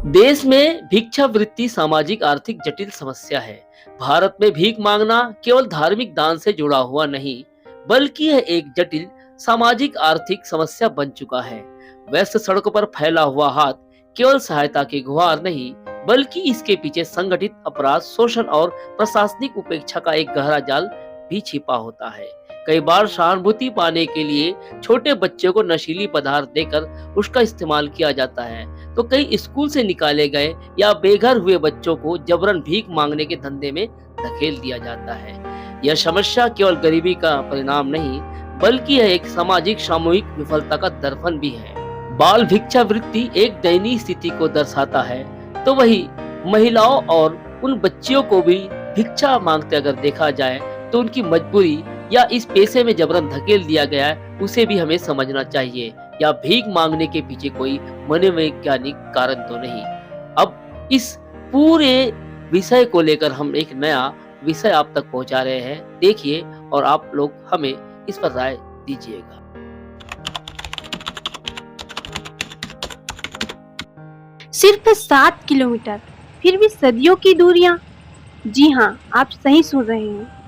देश में भिक्षावृत्ति सामाजिक आर्थिक जटिल समस्या है। भारत में भीख मांगना केवल धार्मिक दान से जुड़ा हुआ नहीं, बल्कि यह एक जटिल सामाजिक आर्थिक समस्या बन चुका है। व्यस्त सड़कों पर फैला हुआ हाथ केवल सहायता की गुहार नहीं, बल्कि इसके पीछे संगठित अपराध, शोषण और प्रशासनिक उपेक्षा का एक गहरा जाल भी छिपा होता है। कई बार सहानुभूति पाने के लिए छोटे बच्चों को नशीली पदार्थ देकर उसका इस्तेमाल किया जाता है, तो कई स्कूल से निकाले गए या बेघर हुए बच्चों को जबरन भीख मांगने के धंधे में धकेल दिया जाता है। यह समस्या केवल गरीबी का परिणाम नहीं, बल्कि यह एक सामाजिक सामूहिक विफलता का दर्पण भी है। बाल भिक्षावृत्ति एक दयनीय स्थिति को दर्शाता है, तो वही महिलाओं और उन बच्चियों को भी भिक्षा मांगते अगर देखा जाए तो उनकी मजबूरी या इस पेशे में जबरन धकेल दिया गया है, उसे भी हमें समझना चाहिए। या भीख मांगने के पीछे कोई मनोवैज्ञानिक कारण तो नहीं। अब इस पूरे विषय को लेकर हम एक नया विषय आप तक पहुंचा रहे हैं, देखिए और आप लोग हमें इस पर राय दीजिएगा। सिर्फ 7 किलोमीटर, फिर भी सदियों की दूरियां। जी हाँ, आप सही सुन रहे हैं।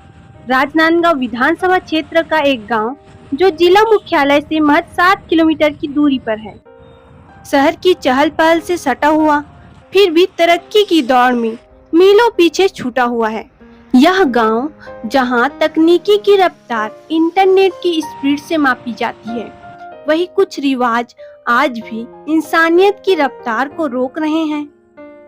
राजनांदगांव विधानसभा क्षेत्र का एक गांव जो जिला मुख्यालय से महज 7 किलोमीटर की दूरी पर है। शहर की चहल पहल से सटा हुआ, फिर भी तरक्की की दौड़ में मीलों पीछे छूटा हुआ है। यह गांव जहां तकनीकी की रफ्तार इंटरनेट की स्पीड से मापी जाती है, वही कुछ रिवाज आज भी इंसानियत की रफ्तार को रोक रहे हैं।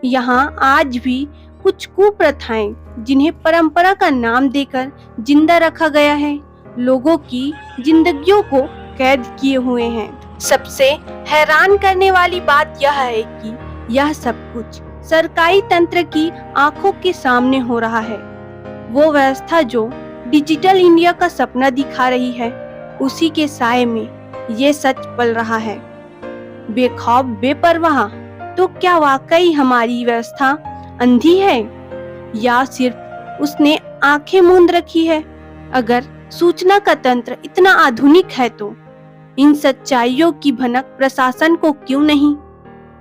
यहाँ आज भी कुछ कुप्रथाएं जिन्हें परंपरा का नाम देकर जिंदा रखा गया है, लोगों की जिंदगियों को कैद किए हुए हैं। सबसे हैरान करने वाली बात यह है कि यह सब कुछ सरकारी तंत्र की आंखों के सामने हो रहा है। वो व्यवस्था जो डिजिटल इंडिया का सपना दिखा रही है, उसी के साए में ये सच पल रहा है। बेखौफ बेपरवाह, तो क्या वाकई हमारी व्यवस्था अंधी है या सिर्फ उसने आंखें मूंद रखी है? अगर सूचना का तंत्र इतना आधुनिक है तो इन सच्चाइयों की भनक प्रशासन को क्यों नहीं?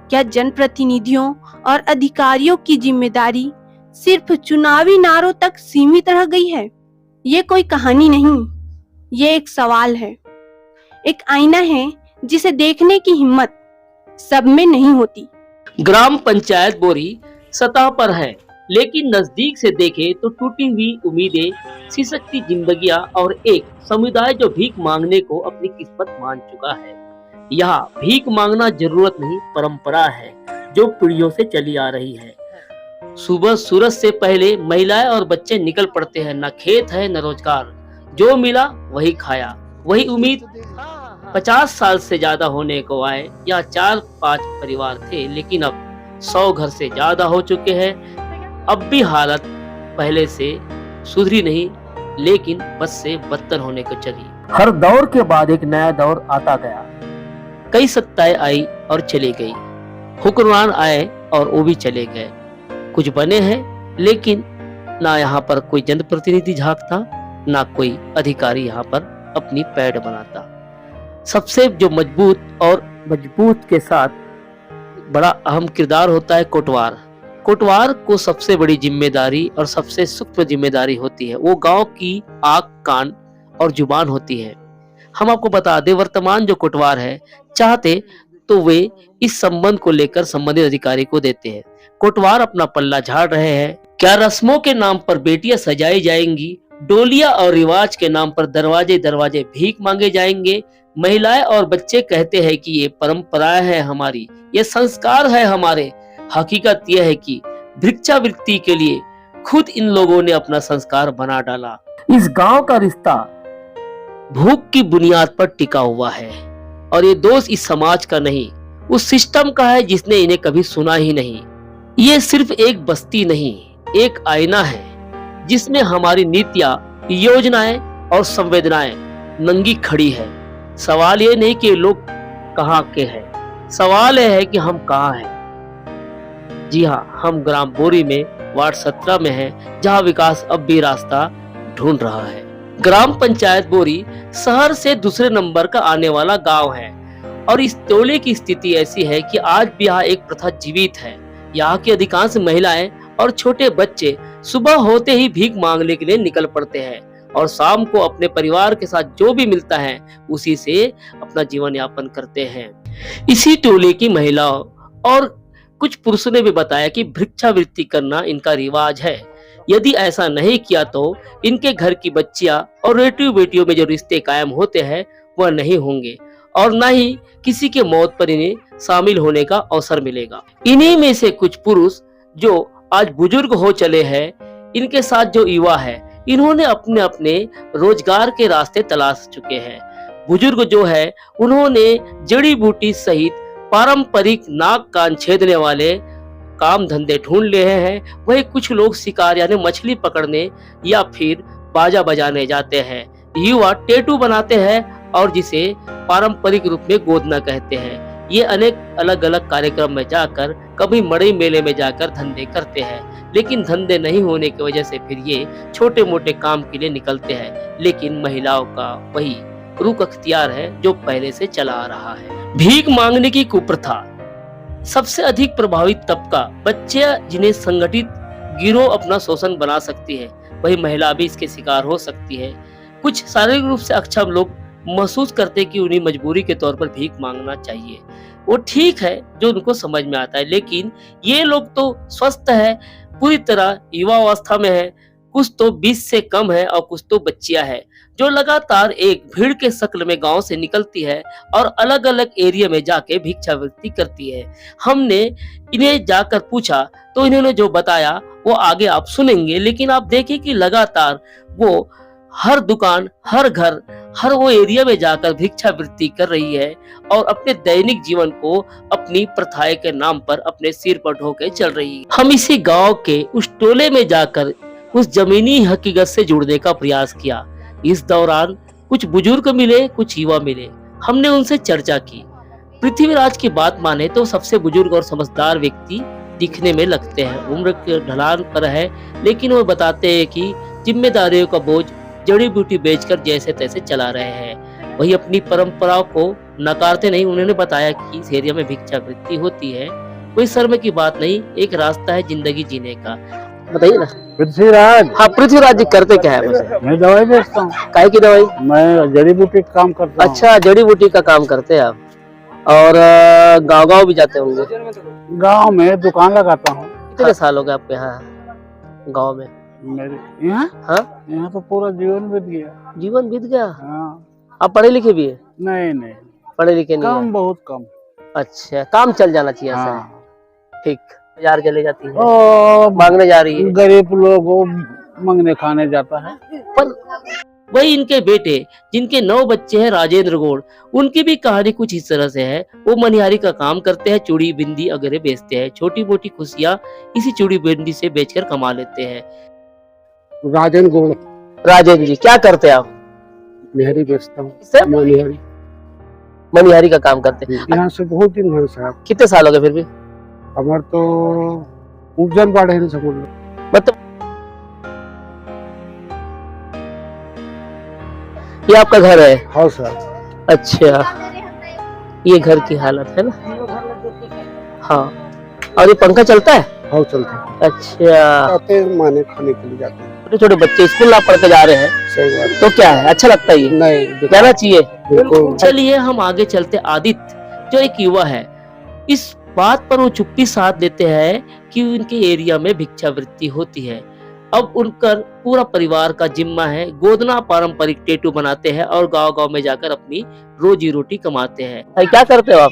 क्या जनप्रतिनिधियों और अधिकारियों की जिम्मेदारी सिर्फ चुनावी नारों तक सीमित रह गई है? ये कोई कहानी नहीं, ये एक सवाल है, एक आईना है जिसे देखने की हिम्मत सब में नहीं होती। ग्राम पंचायत बोरी सतह पर है, लेकिन नजदीक से देखे तो टूटी हुई उम्मीदें, सिसकती जिंदगियां और एक समुदाय जो भीख मांगने को अपनी किस्मत मान चुका है। यहाँ भीख मांगना जरूरत नहीं, परंपरा है जो पीढ़ियों से चली आ रही है। सुबह सूरज से पहले महिलाएं और बच्चे निकल पड़ते हैं, न खेत है न रोजगार, जो मिला वही खाया। वही उम्मीद 50 साल से ज्यादा होने को आए। या 4-5 परिवार थे, लेकिन अब 100 घर से ज्यादा हो चुके हैं। अब भी हालत पहले से सुधरी नहीं, लेकिन बस से बदतर होने को चली। हर दौर के बाद एक नया दौर आता गया। कई सत्ताएं आई और चली गई, हुक्मरान आए और वो भी चले गए। कुछ बने हैं, लेकिन ना यहाँ पर कोई जनप्रतिनिधि झांकता, ना कोई अधिकारी यहाँ पर अपनी पैड़ बनाता। सबसे जो मजबूत के साथ बड़ा अहम किरदार होता है कोटवार। कोटवार को सबसे बड़ी जिम्मेदारी और सबसे सूक्ष्म जिम्मेदारी होती है। वो गांव की आंख, कान और जुबान होती है। हम आपको बता दें, वर्तमान जो कोटवार है, चाहते तो वे इस संबंध को लेकर संबंधित अधिकारी को देते हैं। कोटवार अपना पल्ला झाड़ रहे हैं। क्या रस्मों के नाम पर बेटियां सजाई जाएंगी? डोलियां और रिवाज के नाम पर दरवाजे दरवाजे भीख मांगे जाएंगे? महिलाएं और बच्चे कहते हैं कि ये परंपराएं है हमारी, ये संस्कार है हमारे। हकीकत यह है कि भिक्षावृत्ति के लिए खुद इन लोगों ने अपना संस्कार बना डाला। इस गांव का रिश्ता भूख की बुनियाद पर टिका हुआ है, और ये दोष इस समाज का नहीं, उस सिस्टम का है जिसने इन्हें कभी सुना ही नहीं। ये सिर्फ एक बस्ती नहीं, एक आईना है जिसमें हमारी नीतियां, योजनाएं और संवेदनाएं नंगी खड़ी है। सवाल ये नहीं कि लोग कहाँ के हैं, सवाल यह है कि हम कहाँ हैं। जी हाँ, हम ग्राम बोरी में वार्ड 17 में हैं, जहाँ विकास अब भी रास्ता ढूंढ रहा है। ग्राम पंचायत बोरी शहर से दूसरे नंबर का आने वाला गांव है, और इस टोले की स्थिति ऐसी है कि आज भी यहाँ एक प्रथा जीवित है। यहाँ की अधिकांश महिलाएं और छोटे बच्चे सुबह होते ही भीख मांगने के लिए निकल पड़ते हैं और शाम को अपने परिवार के साथ जो भी मिलता है उसी से अपना जीवन यापन करते हैं। इसी टोले की महिलाओं और कुछ पुरुषों ने भी बताया कि भिक्षावृत्ति करना इनका रिवाज है। यदि ऐसा नहीं किया तो इनके घर की बच्चियां और बेटियों बेटियों में जो रिश्ते कायम होते हैं वह नहीं होंगे और न ही किसी के मौत पर इन्हें शामिल होने का अवसर मिलेगा। इन्हीं में से कुछ पुरुष जो आज बुजुर्ग हो चले हैं, इनके साथ जो युवा है, इन्होंने अपने अपने रोजगार के रास्ते तलाश चुके हैं। बुजुर्ग जो है उन्होंने जड़ी बूटी सहित पारंपरिक नाक कान छेदने वाले काम धंधे ढूंढ लिए हैं। वही कुछ लोग शिकार यानी मछली पकड़ने या फिर बाजा बजाने जाते हैं। युवा टेटू बनाते हैं और जिसे पारंपरिक रूप में गोदना कहते हैं। ये अनेक अलग अलग कार्यक्रम में जाकर, कभी मड़ई मेले में जाकर धंधे करते हैं, लेकिन धंधे नहीं होने की वजह से फिर ये छोटे मोटे काम के लिए निकलते हैं। लेकिन महिलाओं का वही रुख अख्तियार है जो पहले से चला आ रहा है। भीख मांगने की कुप्रथा सबसे अधिक प्रभावित तबका बच्चे जिन्हें संगठित गिरोह अपना शोषण बना सकती है, वही महिला भी इसके शिकार हो सकती है। कुछ शारीरिक रूप से अक्षम लोग महसूस करते कि उन्हें मजबूरी के तौर पर भीख मांगना चाहिए, वो ठीक है जो उनको समझ में आता है, लेकिन ये लोग तो स्वस्थ है, पूरी तरह युवा अवस्था में है, कुछ तो 20 से कम है और कुछ तो बच्चियां है जो लगातार एक भीड़ के शक्ल में गांव से निकलती है और अलग अलग एरिया में जाके भिक्षावृत्ति करती है। हमने इन्हें जाकर पूछा तो इन्होंने जो बताया वो आगे आप सुनेंगे, लेकिन आप देखिए कि लगातार वो हर दुकान, हर घर, हर वो एरिया में जाकर भिक्षावृत्ति कर रही है और अपने दैनिक जीवन को अपनी प्रथाएं के नाम पर अपने सिर पर ढोके चल रही है। हम इसी गांव के उस टोले में जाकर उस जमीनी हकीकत से जुड़ने का प्रयास किया। इस दौरान कुछ बुजुर्ग मिले, कुछ युवा मिले। हमने उनसे चर्चा की। पृथ्वीराज की बात माने तो सबसे बुजुर्ग और समझदार व्यक्ति दिखने में लगते हैं, उम्र के ढलान पर है, लेकिन वो बताते हैं कि जिम्मेदारियों का बोझ जड़ी बूटी बेचकर जैसे तैसे चला रहे हैं। वही अपनी परंपराओं को नकारते नहीं। उन्होंने बताया कि इस एरिया में भिक्षावृत्ति होती है, कोई शर्म की बात नहीं, एक रास्ता है जिंदगी जीने का। बताइए ना। पृथ्वीराज। हाँ, पृथ्वीराज जी करते क्या है वैसे? मैं दवाई बेचता हूँ। काय की दवाई? मैं जड़ी बूटी का काम करता हूँ। अच्छा, जड़ी बूटी का काम करते हैं आप, और गांव गांव भी जाते होंगे? गांव में दुकान लगाता हूँ। कितने साल हो गए आपके यहाँ गांव में? मेरे यहाँ? हाँ, यहाँ तो पूरा जीवन बीत गया। जीवन बीत गया। हाँ। आप पढ़े लिखे भी है? नहीं नहीं, पढ़े लिखे नहीं काम है? बहुत कम। अच्छा, काम चल जाना चाहिए ऐसा है। हाँ। ठीक। बाजार चले जाती है, ओ, मांगने जा रही है। गरीब लोग वो मांगने खाने जाता है। पर वही इनके बेटे जिनके 9 बच्चे हैं, राजेंद्र गौड़, उनकी भी कहानी कुछ इस तरह से है। वो मनिहारी का काम करते हैं, चूड़ी बिंदी वगैरह बेचते हैं, छोटी मोटी खुशियां इसी चूड़ी बिंदी से बेचकर कमा लेते हैं। राजेंद्र गौड़। राजेंद्र जी क्या करते हैं आप? निहारी बेचता हूँ। मनिहारी? मनिहारी का काम करते हैं। यहाँ से बहुत दिन है साहब। कितने साल हो गए? फिर भी हमारे तो उपजन बाढ़ है, समझ लो। मतलब ये आपका घर है? हाँ सर। अच्छा, ये घर की हालत है ना। हाँ, और ये पंखा चलता है? हाँ चलता है। अच्छा, माने खाने के लिए जाते हैं। छोटे छोटे बच्चे स्कूल ना पढ़ के जा रहे हैं, सही बात। तो क्या है, अच्छा लगता है ये? नहीं, जाना चाहिए। बिल्कुल। चलिए हम आगे चलते। आदित्य जो एक युवा है, इस बात पर वो चुप्पी साध लेते हैं कि उनके एरिया में भिक्षावृत्ति होती है। अब उनका पूरा परिवार का जिम्मा है, गोदना पारंपरिक टेटू बनाते हैं और गांव गांव में जाकर अपनी रोजी रोटी कमाते हैं। भाई क्या करते हो आप?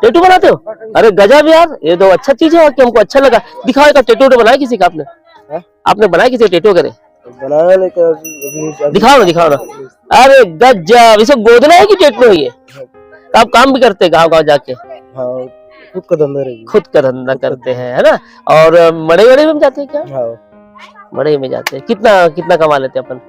टेटू बनाते हो? अरे गजब यार, ये तो अच्छा चीज है कि हमको अच्छा लगा। दिखाओ एक टेटू बनाया किसी का आपने? आपने बनाया किसी टेटू करे? बनाया लेकिन दिखाओ ना। अरे गजब, इसे गोदना है कि टेटू है ये? तो आप काम भी करते हैं गाँव गाँव जाके? हाँ, खुद का धंधा रही। खुद का धंधा करते हैं, है ना। और मड़ई वड़े में जाते हैं क्या? हाँ। मड़ई में जाते हैं। कितना कितना कमा लेते हैं अपन?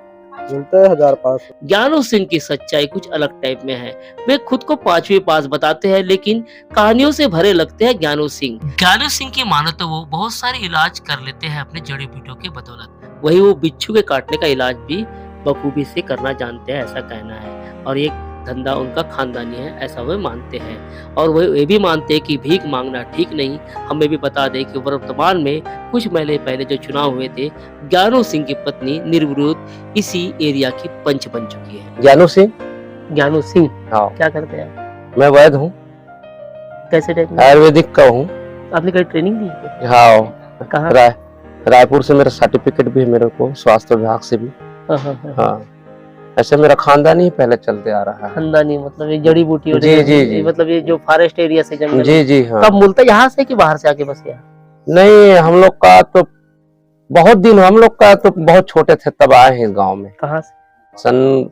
मिलता है 1500। ज्ञानू सिंह की सच्चाई कुछ अलग टाइप में है। वे खुद को 5वीं पास बताते हैं, लेकिन कहानियों से भरे लगते हैं ज्ञानू सिंह। ज्ञानू सिंह की मानो तो वो बहुत सारे इलाज कर लेते हैं अपने जड़ी बूटियों के बदौलत। वही वो बिच्छू के काटने का इलाज भी बखूबी से करना जानते हैं, ऐसा कहना है। और एक धंधा उनका खानदानी है, ऐसा वे मानते हैं। और वह ये भी मानते हैं कि भीख मांगना ठीक नहीं। हमें भी बता दें कि वर्तमान में कुछ महीने पहले जो चुनाव हुए थे, ज्ञानू सिंह की पत्नी निर्विरोध इसी एरिया की पंच बन चुकी है। ज्ञानू सिंह। ज्ञानू सिंह हाँ, क्या करते हैं आप? मैं वैद्य हूँ, कैसे टाइप में? आयुर्वेदिक का हूँ। आपने कहीं ट्रेनिंग दी है? हाँ, कहाँ? रायपुर से मेरा सर्टिफिकेट भी है मेरे को, स्वास्थ्य विभाग से भी। हाँ। हाँ, ऐसे मेरा खानदान ही पहले चलते आ रहा है। खानदानी मतलब ये जड़ी बूटी जी। मतलब ये जो फॉरेस्ट एरिया से जंगल। जी हाँ। कब मूलतः यहाँ से कि बाहर से आके बस यहाँ? नहीं, हम लोग का तो बहुत दिन, हम लोग का तो बहुत छोटे थे तब आए हैं इस गांव में। कहाँ से? सन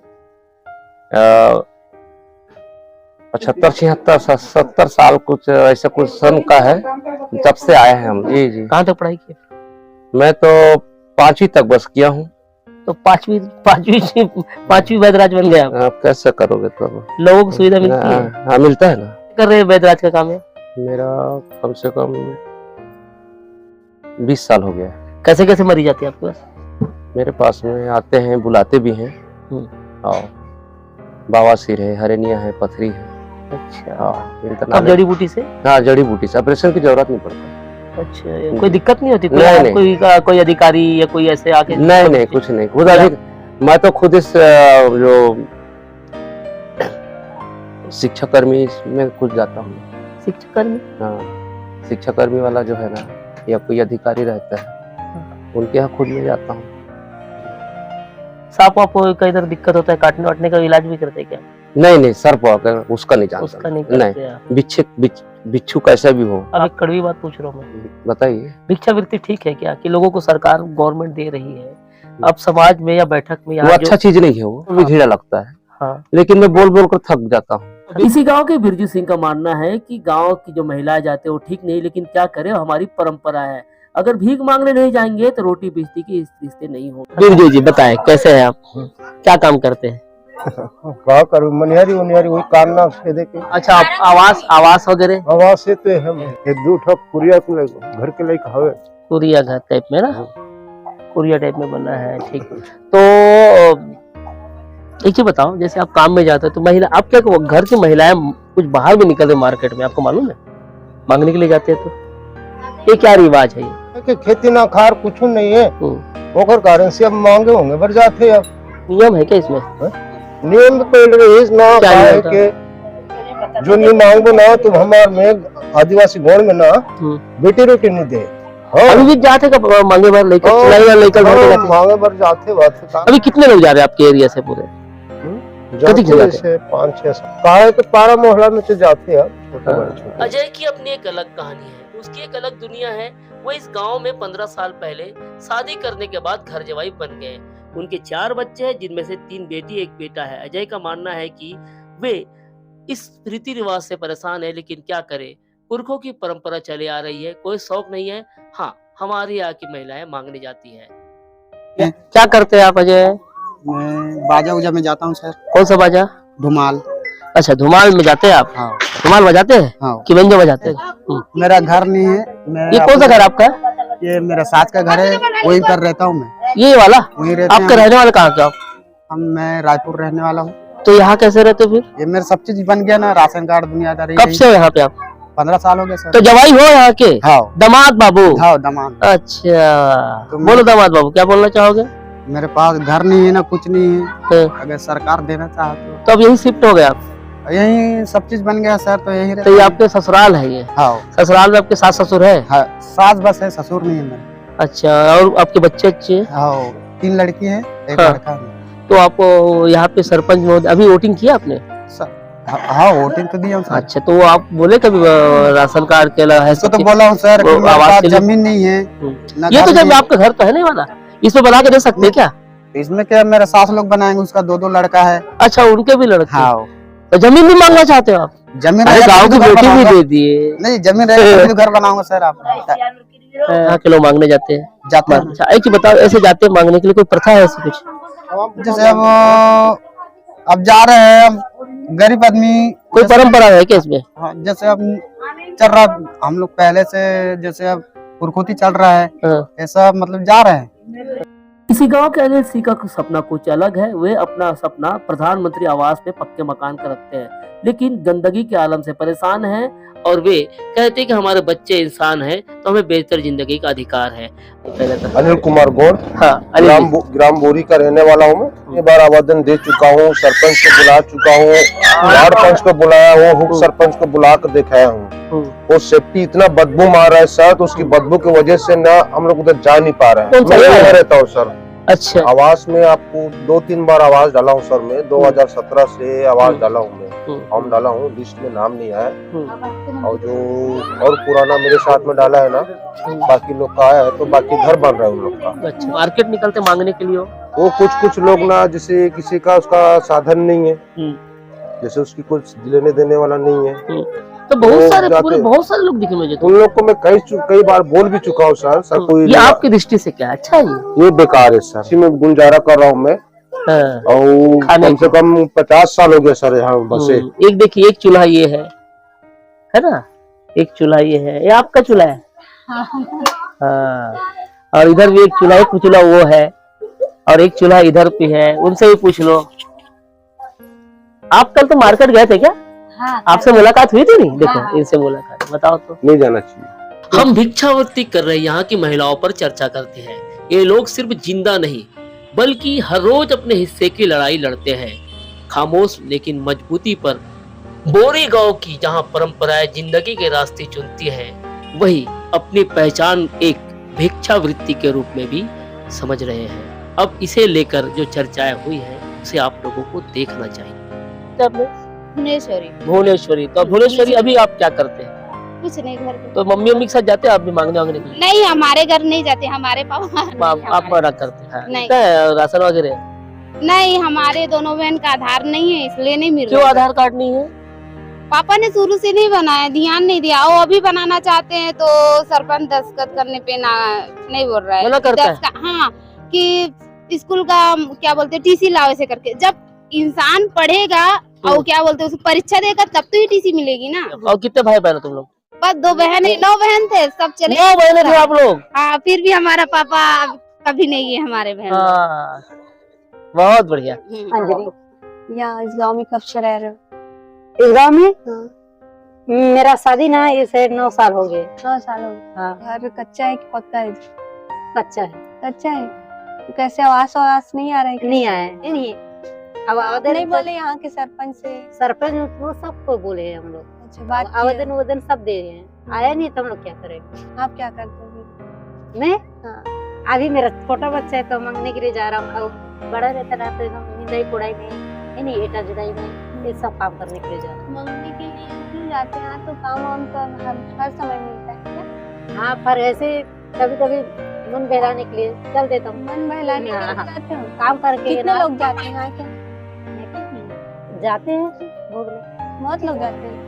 75-76 70 साल कुछ ऐसा कुछ सन का है, तब से आए हैं हम। जी। कहाँ तक पढ़ाई की? मैं तो 5वीं तक बस किया हूँ। तो पांचवी वैद्यराज बन गया आप? आप कैसे करोगे तब? लोगों को सुविधा मिलती है? हाँ, मिलता है ना। कर रहे हैं वैद्यराज का काम है? मेरा कम से कम 20 साल हो गया। कैसे मरीज आते हैं आपके पास? मेरे पास में आते हैं, बुलाते भी हैं। और बवासीर है, हरेनिया है, पथरी है। अच्छा। हाँ, अब जड़ी बूटी से? हाँ, जड़ी बूटी से ऑपरेशन की जरूरत नहीं पड़ता। अच्छा, कोई दिक्कत नहीं होती? नहीं। कोई अधिकारी या कोई ऐसे आके? नहीं, कुछ नहीं। खुद अधिक मैं तो खुद इस जो शिक्षा कर्मी में खुद जाता हूँ। शिक्षा कर्मी? हाँ, शिक्षा कर्मी वाला जो है ना, या कोई अधिकारी रहता है, उनके यहाँ खुद में जाता हूँ। सांप वाप का इधर दिक्कत होता है, काटने वाटने का इलाज भी करते हैं क्या? नहीं, सर्प उसका नहीं जानता। उसका नहीं करते आप? बिच्छू कैसा भी हो। अब एक कड़वी बात पूछ रहा हूँ मैं, बताइए। भिक्षावृत्ति ठीक है क्या कि लोगों को सरकार गवर्नमेंट दे रही है? अब समाज में या बैठक में वो अच्छा चीज नहीं है, वो भी घृणा लगता है। हाँ। लेकिन मैं बोल कर थक जाता हूँ। इसी गांव के बिरजू सिंह का मानना है कि गांव की जो महिलाएं जाते हैं वो ठीक नहीं, लेकिन क्या करें, हमारी परंपरा है। अगर भीख मांगने नहीं जाएंगे तो रोटी बेचती की रिश्ते नहीं हो। बिरजू जी बताएं, कैसे हैं आप, क्या काम करते हैं? क्या करूँ, मनिहारी वही काम ना से देखे। अच्छा, आप आवास वगैरह? आवास से तो हम एक दो ठो कुरिया के घर के लायक हवे। कुरिया घर टाइप में ना, कुरिया टाइप में बना है, ठीक। तो एक चीज बताओ, जैसे आप काम में जाते हो तो महिला, आप क्या घर की महिलाएं कुछ बाहर भी निकल रही मार्केट में, आपको मालूम है? मांगने के लिए जाते हैं तो ये क्या रिवाज है? ये खेती ना खार कुछ नहीं है, ओकर कारण से अब मांगे होंगे भर जाते। अब नियम है क्या इसमें? नियम तो ना है कि जो नहीं मांगो ना तुम हमार में आदिवासी गांव में ना बेटी रोटी नहीं दे। अभी भी जाते का मांगे भर लेकर मांगे भर जाते बात। अभी कितने लोग जा रहे हैं आपके एरिया से? पूरे से 5-6 कहा कि पारा मोहल्ला में तो जाते हैं। अजय की अपनी एक अलग कहानी है, उसकी एक अलग दुनिया है। वो इस गांव में 15 साल पहले शादी करने के बाद घर जवाई बन गए। उनके 4 बच्चे हैं, जिनमें से 3 बेटी 1 बेटा है। अजय का मानना है कि वे इस रीति रिवाज से परेशान है, लेकिन क्या करे, पुरखों की परंपरा चली आ रही है, कोई शौक नहीं है। हाँ, हमारी यहाँ की महिलाएं मांगने जाती है। क्या करते हैं आप अजय? मैं बाजा उजा में जाता हूँ सर। कौन सा बाजा? धुमाल। अच्छा, धुमाल में जाते हैं आप? हाँ। धुमाल बजाते हैं? हाँ। कि व्यंजन बजाते हैं? मेरा घर नहीं है। ये कौन सा घर आपका? ये मेरा सास का घर है, वहीं पर रहता हूँ मैं। ये वाला? वहीं रहते आपका रहने वाले कहाँ के आप? मैं रायपुर रहने वाला हूँ। तो यहाँ कैसे रहते फिर? ये मेरा सब चीज बन गया ना, राशन कार्ड दुनियादारी। कब से यहाँ पे आप? 15 साल हो गए सर। तो जवाई हो यहाँ के? हाँ। दामाद बाबू? हाँ, दामाद। अच्छा, बोलो दामाद बाबू, क्या बोलना चाहोगे? मेरे पास घर नहीं है ना, कुछ नहीं है। अगर सरकार देना चाहते तो अब यही शिफ्ट हो गया आप? यही सब चीज बन गया सर, तो यही। तो ये आपके ससुराल है ये? हाँ। ससुराल में आपके सास ससुर है? हाँ, सास बस है, ससुर नहीं है मेरे। अच्छा, और आपके बच्चे अच्छे? हाँ, 3 लड़की है, 1 हाँ। लड़का है। तो आप यहाँ पे सरपंच में अभी वोटिंग किया आपने? हाँ, वोटिंग तो दिया हूँ सर। अच्छा, तो आप बोले कभी राशन कार्ड के है? तो बोला हूँ सर, जमीन नहीं है। ये तो जब आपका घर तो है नहीं वाला, इसमें बना के दे सकते हैं क्या? इसमें क्या, मेरा सास लोग बनाएंगे, उसका 2-2 लड़का है। अच्छा, उनके भी लड़के? हाँ। तो जमीन भी मांगना चाहते हो आप? जमीन गाँव की बेटी भी दे दिए। नहीं, जमीन रहेगा तो घर बनाऊंगा सर। आप यहाँ के लोग मांगने जाते हैं? जाते हैं। अच्छा, एक बताओ, ऐसे जाते हैं मांगने के लिए, कोई प्रथा है ऐसी कुछ? जैसे अब जा रहे हैं, गरीब आदमी, कोई परंपरा है क्या इसमें? हाँ, जैसे अब चल रहा, हम लोग पहले से जैसे अब पुरखोती चल रहा है, ऐसा मतलब जा रहे हैं। इसी गांव के अनिल का सपना कुछ अलग है। वे अपना सपना प्रधानमंत्री आवास में पक्के मकान का रखते हैं, लेकिन गंदगी के आलम से परेशान हैं और वे कहते हैं कि हमारे बच्चे इंसान हैं तो हमें बेहतर जिंदगी का अधिकार है। पहले तो अनिल कुमार गौड़, हाँ, ग्राम बोरी का रहने वाला हूँ मैं। ये बार आवेदन दे चुका हूँ, सरपंच को बुला चुका हूँ, वार्ड पंच को बुलाया हूँ, उप सरपंच को बुला कर दिखाया हूँ। वो सेफ्टी इतना बदबू मार रहा है सर, तो उसकी बदबू की वजह से ना हम लोग उधर जा नहीं पा रहे हैं। मैं यहाँ रहता हूँ सर। अच्छा, आवास में आपको 2-3 बार आवाज डाला हूँ सर। मैं 2017 से आवाज डाला हूँ, मैं फॉर्म डाला हूँ, लिस्ट में नाम नहीं आया। और जो और पुराना मेरे साथ में डाला है ना, बाकी लोग का आया है, तो बाकी घर बन रहा है उन लोग का। अच्छा, मार्केट निकलते मांगने के लिए हो? वो कुछ लोग ना, जैसे किसी का उसका साधन नहीं है, जैसे उसकी कुछ लेने देने वाला नहीं है, तो बहुत सारे लोग दिखे मुझे। उन लोग को मैं कई बार बोल भी चुका हूँ सर। सर कोई ये आपकी दृष्टि से क्या अच्छा है? ये बेकार है सर। इसी में गुजारा कर रहा हूँ मैं। और कम से कम 50 साल हो गए सर यहाँ बसे। एक देखिए, एक चूल्हा ये है ना, एक चूल्हा ये है, ये आपका चूल्हा है। हाँ, और इधर भी एक चूल्हा है, कुछ चूल्हा वो है, और एक चूल्हा इधर पे है। उनसे भी पूछ लो। आप कल तो मार्केट गए थे क्या? हाँ, आपसे मुलाकात हुई थी? नहीं, देखो हाँ। इनसे मुलाकात, बताओ तो। नहीं जाना चाहिए। हम भिक्षावृत्ति कर रहे यहाँ की महिलाओं पर चर्चा करते हैं। ये लोग सिर्फ जिंदा नहीं बल्कि हर रोज अपने हिस्से की लड़ाई लड़ते हैं, खामोश लेकिन मजबूती पर। बोरी गांव की जहां परंपराएं जिंदगी के रास्ते चुनती हैं, वही अपनी पहचान एक भिक्षावृत्ति के रूप में भी समझ रहे हैं। अब इसे लेकर जो चर्चाएं हुई है उसे आप लोगों को देखना चाहिए। भुवनेश्वरी, तो भुवनेश्वरी अभी आप क्या करते हैं? कुछ नहीं, घर पे। तो मम्मी के साथ जाते हैं आप भी मांगने के लिए? नहीं, हमारे घर नहीं जाते, हमारे पापा आप मना करते हैं? नहीं, राशन वगैरह नहीं, हमारे दोनों बहन का आधार नहीं है, इसलिए नहीं मिल रहा। क्यों आधार कार्ड नहीं है? पापा ने शुरू से नहीं बनाया, ध्यान नहीं दिया। वो अभी बनाना चाहते हैं तो सरपंच दस्तखत करने पे ना नहीं बोल रहा है, मना करता है। हाँ, कि स्कूल का क्या बोलते हैं, टीसी लाओ ऐसे करके। जब इंसान पढ़ेगा और क्या बोलते हैं, परीक्षा देगा तब तो ही टीसी मिलेगी ना। और कितने भाई बहन तुम लोग? बस 2 बहन, 9 बहन थे, सब चले। 9 बहन थे आप लोग? हाँ, फिर भी हमारा पापा कभी नहीं है हमारे बहन। हाँ, बहुत बढ़िया। अंजलि, यहाँ इस गांव में कब से रह रहे हो? इस गाँव में मेरा शादी ना इसे 9 साल हो गए। 9 साल हो गए। हाँ। घर कच्चा है कि पक्का है? अच्छा है। कच्चा है। तो कैसे आवास नहीं आ रहा है? नहीं आया है। नहीं, अब आवेदन नहीं बोले यहाँ के सरपंच से? सरपंच वो सबको बोले हैं हम लोग। अच्छा, बात आवेदन सब दे रहे हैं। आया नहीं तो हम लोग क्या करेंगे? आप क्या करते हो? मैं हाँ। अभी मेरा छोटा बच्चा है तो मांगने के लिए जा रहा हूँ। बड़ा रहता रहा तो हम निदाई कोड़ाई में, नहीं एटा जुदाई में, ये सब काम करने के लिए जा रहा हूँ। मांगने के लिए क्यों जाते हैं? तो काम वाम तो हर समय मिलता है क्या? हाँ, पर ऐसे कभी कभी मन बहलाने के लिए चल देता हूँ। मन बहलाने के लिए जाते हो? काम करके। कितने लोग जाते हैं यहाँ के? जाते हैं बहुत लोग जाते हैं।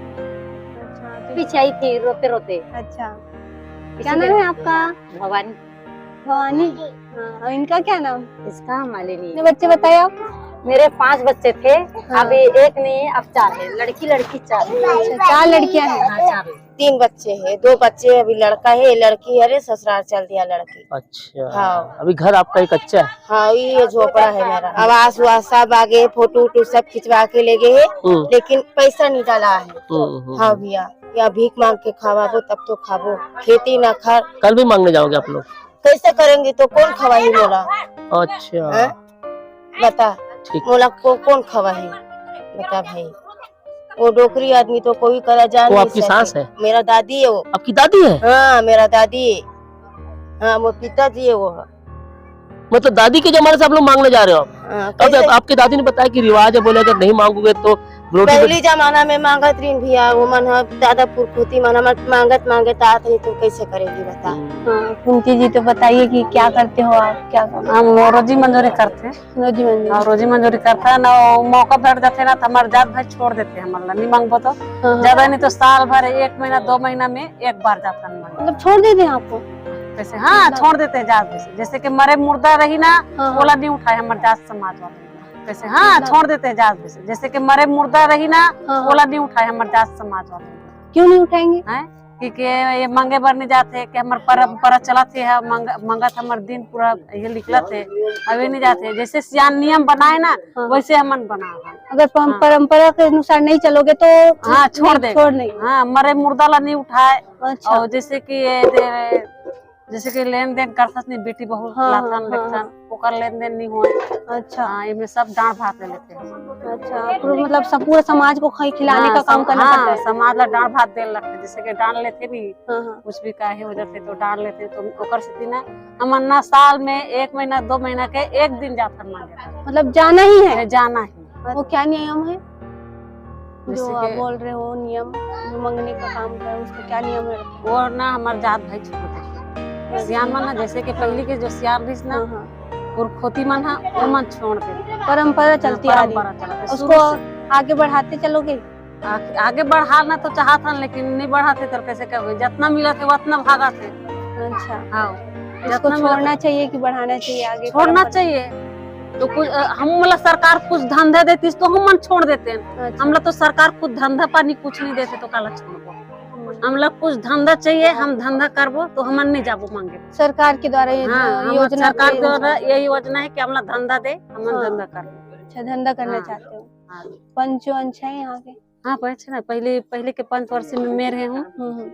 अच्छा, तो पीछे आई थी रोते रोते। अच्छा, क्या नाम है आपका? भवानी। भवानी। हाँ, और इनका क्या नाम? इसका मालिनी। कितने बच्चे बताए आप? मेरे 5 बच्चे थे। हाँ। अभी एक नहीं, अब 4 है। लड़की 4 है। अच्छा, 4 लड़कियां हैं? हाँ, 4 है। 3 बच्चे हैं, 2 बच्चे अभी लड़का है, लड़की है। अरे ससुराल चल दिया लड़की। अच्छा। हाँ। अभी घर आपका एक अच्छा है? हाँ, ये झोपड़ा है मेरा। आवास वास सब आगे, फोटो सब खिंचवा के ले गए हैं, लेकिन पैसा नहीं डाला है। हाँ भैया, या भीख मांग के खावाबो तब तो खाबो, खेती न खा। कल भी मांगने जाओगे आप लोग? कैसे करेंगे तो कौन खवाही मोला? अच्छा, बता, मोला को कौन खवाही? बता भाई, वो डोकरी आदमी तो कोई करा जान। वो आपकी सास है? मेरा दादी है। वो आपकी दादी है? हाँ, मेरा दादी है। हाँ, वो पिताजी है। वो मतलब दादी के जमाने से आप लोग मांगने जा रहे हो आप? कैसे? अब आपकी दादी ने बताया कि रिवाज है, बोले अगर नहीं मांगोगे तो रोटी। पहली जमाना में मांगत रही भैया, वो मन दादा पुरखुती मन मांगत आते नहीं तो कैसे करेगी बता। हाँ, कुंती जी तो बताइए कि क्या करते हो आप? क्या करते? हम रोजी मंजूरी करते हैं। रोजी मंजूरी। हाँ, रोजी मंजूरी करते हैं ना। मौका बैठ जाते ना तो हमारे जात भाई छोड़ देते हैं। मतलब नहीं मांगबो तो ज्यादा नहीं तो साल भर 1 महीना 2 महीना में एक बार जाता है। मतलब छोड़ देते हैं आपको? कैसे? हाँ, छोड़ देते हैं जात भाई। जैसे कि मरे मुर्दा रही ना, ओला नहीं उठाए हमारे जात समाज वाले। कैसे? हाँ, छोड़ देते हैं जात भाई। जैसे कि मरे मुर्दा रही ना, ओला नहीं उठाए हमारे जात समाज वाले। क्यों नहीं उठाएंगे? कि ये मांगे बर नहीं जाते कि हमार परंपरा चला थे मंगत हमार दिन पूरा ये निकला थे अभी नहीं जाते। जैसे सियान नियम बनाए ना वैसे हमन बना। अगर परंपरा के अनुसार नहीं चलोगे तो हाँ छोड़ दे। छोड़ नहीं। हाँ मरे मुर्दा ला नहीं उठाए। अच्छा। और जैसे कि लेन देन करत नहीं बेटी बहू लाथन लेथन ओकर लेन देन नहीं हुआ। अच्छा। हाँ इनमें सब डांट भात ले लेते हैं। अच्छा मतलब सब पूरे समाज को खिलाने का काम करना पड़ता है। समाज ला डांट भात दे लगते जैसे कि डांट लेते नहीं कुछ भी काहे हो जाते तो डांट लेते तो ओकर से ना हमन ना साल में 1 महीना 2 महीना के 1 दिन जाथन मांगे। मतलब जाना ही है। जाना ही। वो क्या नियम है जो आप बोल रहे हो नियम जो मांगने का काम कर उसका क्या नियम है? वो ना हमारे जात भाई छोड़ते सियान मन ना जैसे कि पहले के जो सियान रही ना और खोती मन है वो मन छोड़ दे। परंपरा चलती आ रही है उसको आगे बढ़ाते चलोगे? आगे बढ़ाना तो चाहता लेकिन नहीं बढ़ाते तो कैसे करोगे जितना मिला थे उतना भागा थे। अच्छा। हाँ इसको छोड़ना चाहिए कि बढ़ाना चाहिए आगे? छोड़ना चाहिए। तो कुछ हम मतलब सरकार कुछ धंधा देती तो हम मन छोड़ देते हैं। अच्छा। हम लोग तो सरकार कुछ धंधा पानी कुछ नहीं देते तो काला छोड़ो। हम लोग कुछ धंधा चाहिए हम धंधा करबो तो हम नहीं जाबो मांगे। सरकार के द्वारा ये योजना सरकार द्वारा यही योजना है कि हम लोग धंधा दे हम धंधा कर। अच्छा धंधा करना चाहते हो। पंच वंच है यहाँ के? हाँ पंच ना पहले के 5 वर्ष में मैं रहे हूँ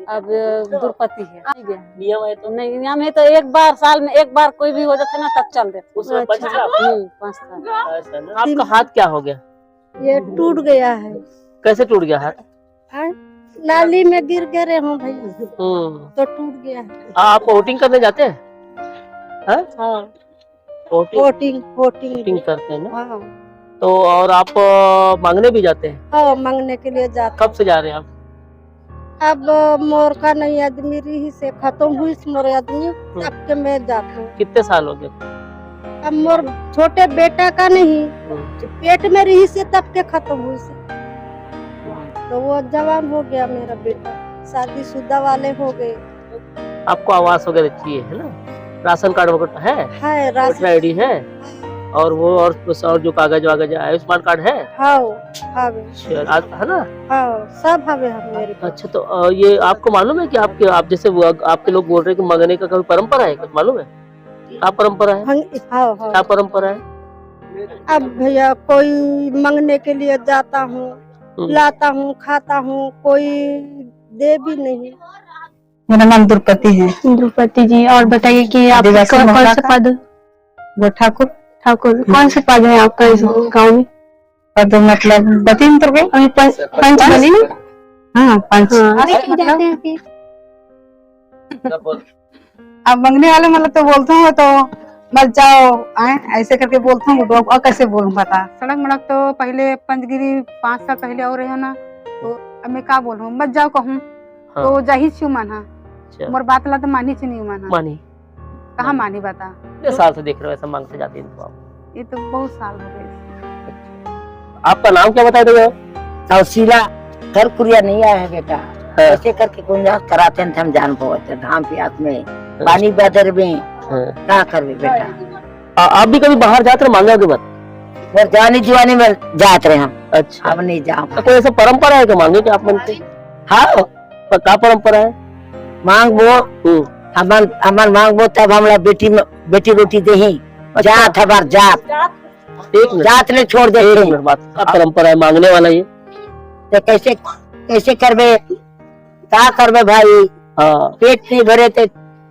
अब द्रुपति है। नियम है तो नहीं नियम है तो एक बार साल में एक बार कोई भी हो जाता ना तब चल देते। उसमें 5 साल। आपका हाथ क्या हो गया? ये टूट गया है। कैसे टूट गया हाथ? नाली में गिर गए हूँ भैया तो टूट गया है। आप वोटिंग करने जाते हैं? हाँ वोटिंग करते हैं ना? हाँ। तो और आप मांगने भी जाते हैं? हाँ मांगने के लिए जाते। कब से जा रहे हैं आप? अब मोर का नहीं आदमी रही से खत्म हुई मोर आदमी तब के मैं जाती हूँ। कितने साल हो गए? अब मोर छोटे बेटा का नहीं पेट में रही से तब के खत्म हुई से तो वो जवान हो गया मेरा बेटा शादीशुदा वाले हो गए। आपको आवास वगैरह चाहिए है ना? राशन कार्ड वगैरह है? राशन आईडी है? और वो और जो कागज वागज आयुष्मान कार्ड है? हाँ है ना? हाँ सब हवे मेरे। अच्छा तो ये आपको मालूम है कि आप जैसे आपके लोग बोल रहे हैं कि मांगने का कोई परंपरा है? कुछ मालूम है क्या परंपरा है? हाँ क्या परंपरा है? अब भैया कोई मांगने के लिए जाता हूँ लाता हूँ खाता हूँ कोई दे भी नहीं। मेरा नाम द्रुपति है। द्रुपति जी और बताइए कि आप कौन से पद? वो ठाकुर कौन से पद है आपका इस गांव में? पद मतलब बती तो गए अभी पंच बने ना? हाँ पंच। जाते हैं फिर अब मांगने वाले मतलब तो बोलते हैं तो मत जाओ आए ऐसे करके बोलता हूँ और कैसे बोलूं बता। सड़क मड़क तो पहले पंचगिरी 5 साल पहले और रहे ना तो अब मैं क्या बोलूं मत जाओ कहूँ तो जाही छू माना मोर बात ला तो मानी नहीं मानी कहाँ मानी बता। कितने साल से देख रहे हो ऐसा मांगते जाते हैं आप? ये तो बहुत साल हो गए। आपका नाम क्या बता दोगे? तौसीला घर कुरिया नहीं आया है बेटा ऐसे करके गुंजाइश कराते हैं हम जान पाते धाम प्यास में पानी बदर में क्या करवे बेटा। आप भी कभी बाहर जाते रहे मांगे के बाद? फिर जानी जुआनी में जाते रहे हम। अच्छा अब नहीं जाओ। कोई ऐसा परंपरा है कि मांगे कि आप मानते? हाँ क्या परंपरा है? मांग वो हमार मांग वो तब हमरा बेटी रोटी दे ही जात हमार जात ने छोड़ दे। बात क्या परंपरा है मांगने वाला ये? तो कैसे करबे क्या करबे भाई? पेट नहीं भरे तो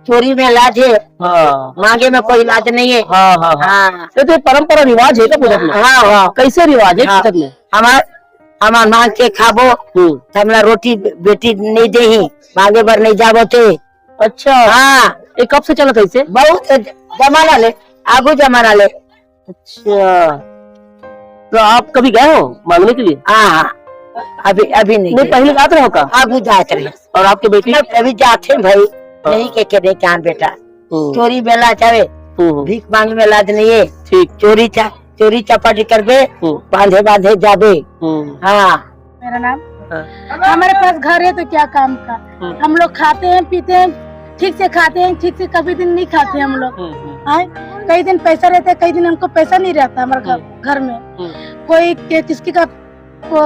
चोरी में लाज है। मांगे में कोई लाज नहीं है। हाँ तो परंपरा रिवाज है क्या पूजा में? हाँ कैसे रिवाज है पूजा में? हमार मांग के खाबो हमरा रोटी बेटी नहीं दे ही मांगे बर नहीं जाबो थे। अच्छा हाँ ये कब से चला कैसे? बहुत जमाना ले आगू जमाना ले। अच्छा तो आप कभी गए हो मांगने के लिए? हाँ अभी नहीं पहले जाते रहो का? आगू जाते रहे। और आपके बेटी? अभी जाते भाई नहीं के नहीं क्या बेटा चोरी बेला चाहे भीख मांगे में लाज नहीं है। ठीक चोरी चपाटी करबे बांधे जाबे। हाँ मेरा नाम हमारे पास घर है तो क्या काम का हम लोग खाते हैं पीते हैं ठीक से खाते हैं ठीक से कभी दिन नहीं खाते हम लोग। कई दिन पैसा रहता है कई दिन हमको पैसा नहीं रहता हमारे घर में। कोई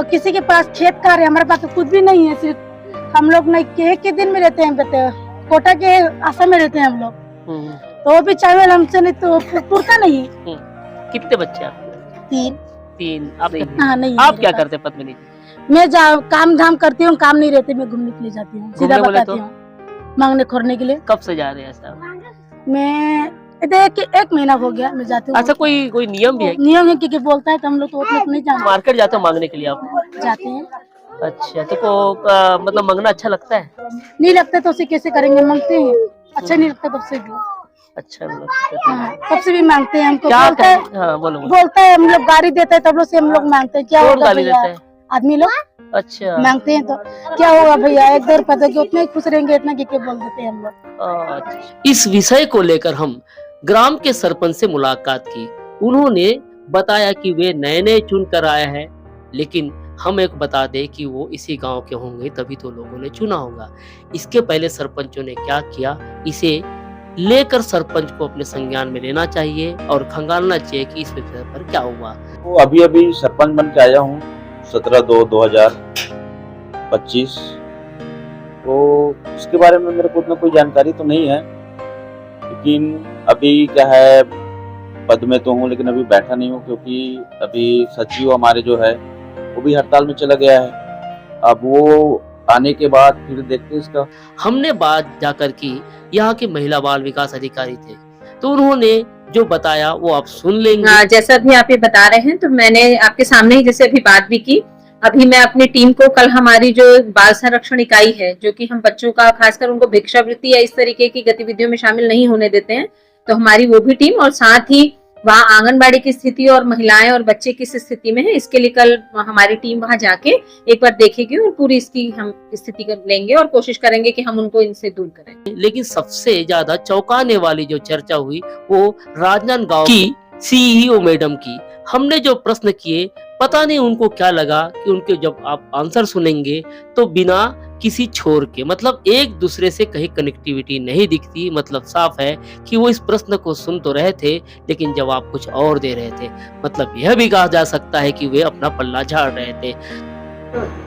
किसी के पास खेत कार्य हमारे पास तो कुछ भी नहीं है सिर्फ हम लोग नहीं के दिन में रहते हैं, बेटे कोटा के आशा में रहते हैं हम लोग। तो वो भी चावल हमसे नहीं तो पूरता नहीं। कितने बच्चे आपके? 3। आप हाँ नहीं। आप क्या करते हैं पद्मिनी जी? मैं काम धाम करती हूँ, काम नहीं रहते, मैं घूमने के लिए जाती हूँ, सीधा घूमने बोले बताती हूँ, मांगने खोरने के लिए। कब से जा रहे हैं ऐसा? मैं एक महीना हो गया मैं जाती हूँ। अच्छा, कोई नियम भी है? नियम है कि बोलता है तो हम लोग तो उतना नहीं जानते। मार्केट जाते हो मांगने के लिए आप? जाते हैं। अच्छा, तो मतलब मांगना अच्छा लगता है? नहीं लगता तो उसे कैसे करेंगे, मांगते हैं, अच्छा नहीं लगता तब से भी। अच्छा लगता है। तब से भी मांगते हैं, हमको क्या बोलता है। हाँ, बोलो। बोलता है हम लोग गाड़ी देते हैं तब लोग से हम लोग मांगते हैं। क्या होगा गाली देता है? आदमी लोग अच्छा, मांगते हैं तो क्या होगा भैया, 1-2 रुपए दे के उतना ही खुश रहेंगे, इतना के बोल देते हैं हम लोग। इस विषय को लेकर हम ग्राम के सरपंच से मुलाकात की। उन्होंने बताया कि वे नए चुन कर आए हैं, लेकिन हम एक बता दें कि वो इसी गांव के होंगे तभी तो लोगों ने चुना होगा। इसके पहले सरपंचों ने क्या किया, इसे लेकर सरपंच को अपने संज्ञान में लेना चाहिए और खंगालना चाहिए कि इस विषय पर क्या हुआ। तो अभी सरपंच बन के आया हूँ 17/2/2025। तो इसके बारे में मेरे को उतना कोई जानकारी तो नहीं है, लेकिन अभी क्या है, पद में तो हूँ लेकिन अभी बैठा नहीं हूँ, क्योंकि अभी सचिव हमारे जो है वो भी हड़ताल में चला गया है। अब वो आने के बाद फिर देखते हैं इसका। हमने बात जाकर की यहाँ के महिला बाल विकास अधिकारी थे, तो उन्होंने जो बताया वो आप सुन लेंगे। हाँ, जैसा भी आप ये बता रहे हैं, तो मैंने आपके सामने ही जैसे अभी बात भी की। अभी मैं अपनी टीम को कल हमारी जो बाल संरक्षण इकाई है, जो कि हम बच्चों का खासकर उनको भिक्षावृत्ति या इस तरीके की गतिविधियों में शामिल नहीं होने देते हैं, तो हमारी वो भी टीम और साथ ही वहाँ आंगनबाड़ी की स्थिति और महिलाएं और बच्चे किस स्थिति में है, इसके लिए कल हमारी टीम वहाँ जाके एक बार देखेगी और पूरी इसकी हम स्थिति कर लेंगे और कोशिश करेंगे कि हम उनको इनसे दूर करें। लेकिन सबसे ज्यादा चौंकाने वाली जो चर्चा हुई वो राजनांदगांव की सीईओ मैडम की। हमने जो प्रश्न किए, पता नहीं उनको क्या लगा कि उनके जब आप आंसर सुनेंगे तो बिना किसी छोर के, मतलब एक दूसरे से कहीं कनेक्टिविटी नहीं दिखती। मतलब साफ है कि वो इस प्रश्न को सुन तो रहे थे लेकिन जवाब कुछ और दे रहे थे। मतलब यह भी कहा जा सकता है कि वे अपना पल्ला झाड़ रहे थे।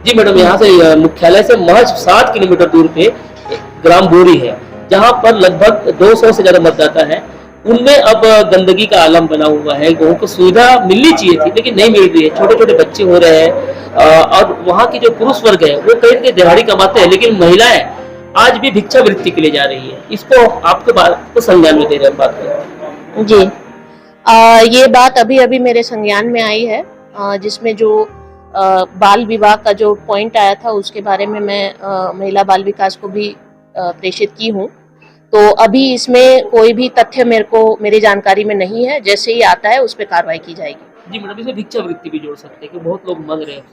जी मैडम, यहाँ से मुख्यालय से महज 7 किलोमीटर दूर पे ग्राम बोरी है, जहाँ पर लगभग 200 से ज्यादा मतदाता है। उनमें अब गंदगी का आलम बना हुआ है। लोगों को सुविधा मिलनी चाहिए थी लेकिन नहीं मिल रही है। छोटे छोटे बच्चे हो रहे हैं और वहाँ की जो पुरुष वर्ग है वो कहीं कहीं दिहाड़ी कमाते हैं, लेकिन महिलाएं आज भी भिक्षावृत्ति के लिए जा रही है। इसको आपके बात को संज्ञान में दे रहे हैं बात करें जी। ये बात अभी अभी मेरे संज्ञान में आई है, जिसमें जो बाल विवाह का जो पॉइंट आया था उसके बारे में मैं महिला बाल विकास को भी प्रेषित की हूँ। तो अभी इसमें कोई भी तथ्य मेरी जानकारी में नहीं है। जैसे ही आता है उस पर कार्रवाई की जाएगी। जी मैडम, इसमें भिक्षावृत्ति भी जोड़ सकते हैं कि बहुत लोग मांग रहे हैं।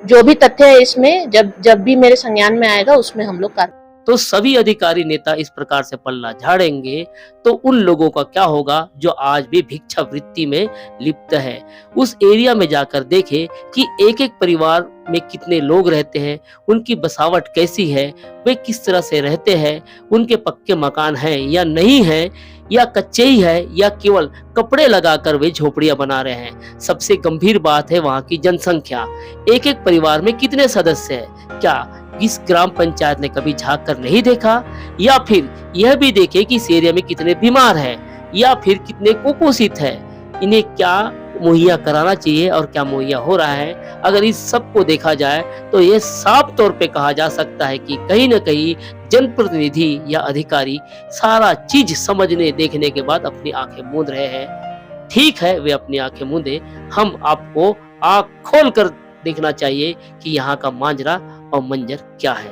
जो भी तथ्य है इसमें जब भी मेरे संज्ञान में आएगा उसमें हम लोग कार्रवाई। तो सभी अधिकारी नेता इस प्रकार से पल्ला झाड़ेंगे तो उन लोगों का क्या होगा जो आज भी भिक्षावृत्ति में लिप्त है। उस एरिया में जाकर देखें कि एक एक परिवार में कितने लोग रहते हैं, उनकी बसावट कैसी है, वे किस तरह से रहते हैं, उनके पक्के मकान हैं या नहीं है, या कच्चे ही है या केवल कपड़े लगाकर वे झोपड़ियां बना रहे हैं। सबसे गंभीर बात है वहां की जनसंख्या। एक एक परिवार में कितने सदस्य हैं, क्या इस ग्राम पंचायत ने कभी झांक कर नहीं देखा? या फिर यह भी देखे कि इस एरिया में कितने बीमार हैं या फिर कितने कुपोषित हैं, इन्हें क्या मुहैया कराना चाहिए और क्या मुहैया हो रहा है। अगर इस सब को देखा जाए तो ये साफ तौर पे कहा जा सकता है कि कहीं न कहीं जनप्रतिनिधि या अधिकारी सारा चीज समझने देखने के बाद अपनी आंखें मूंद रहे हैं। ठीक है, वे अपनी आंखें मूंदे, हम आपको आंख खोल कर देखना चाहिए कि यहाँ का मांजरा और मंजर क्या है।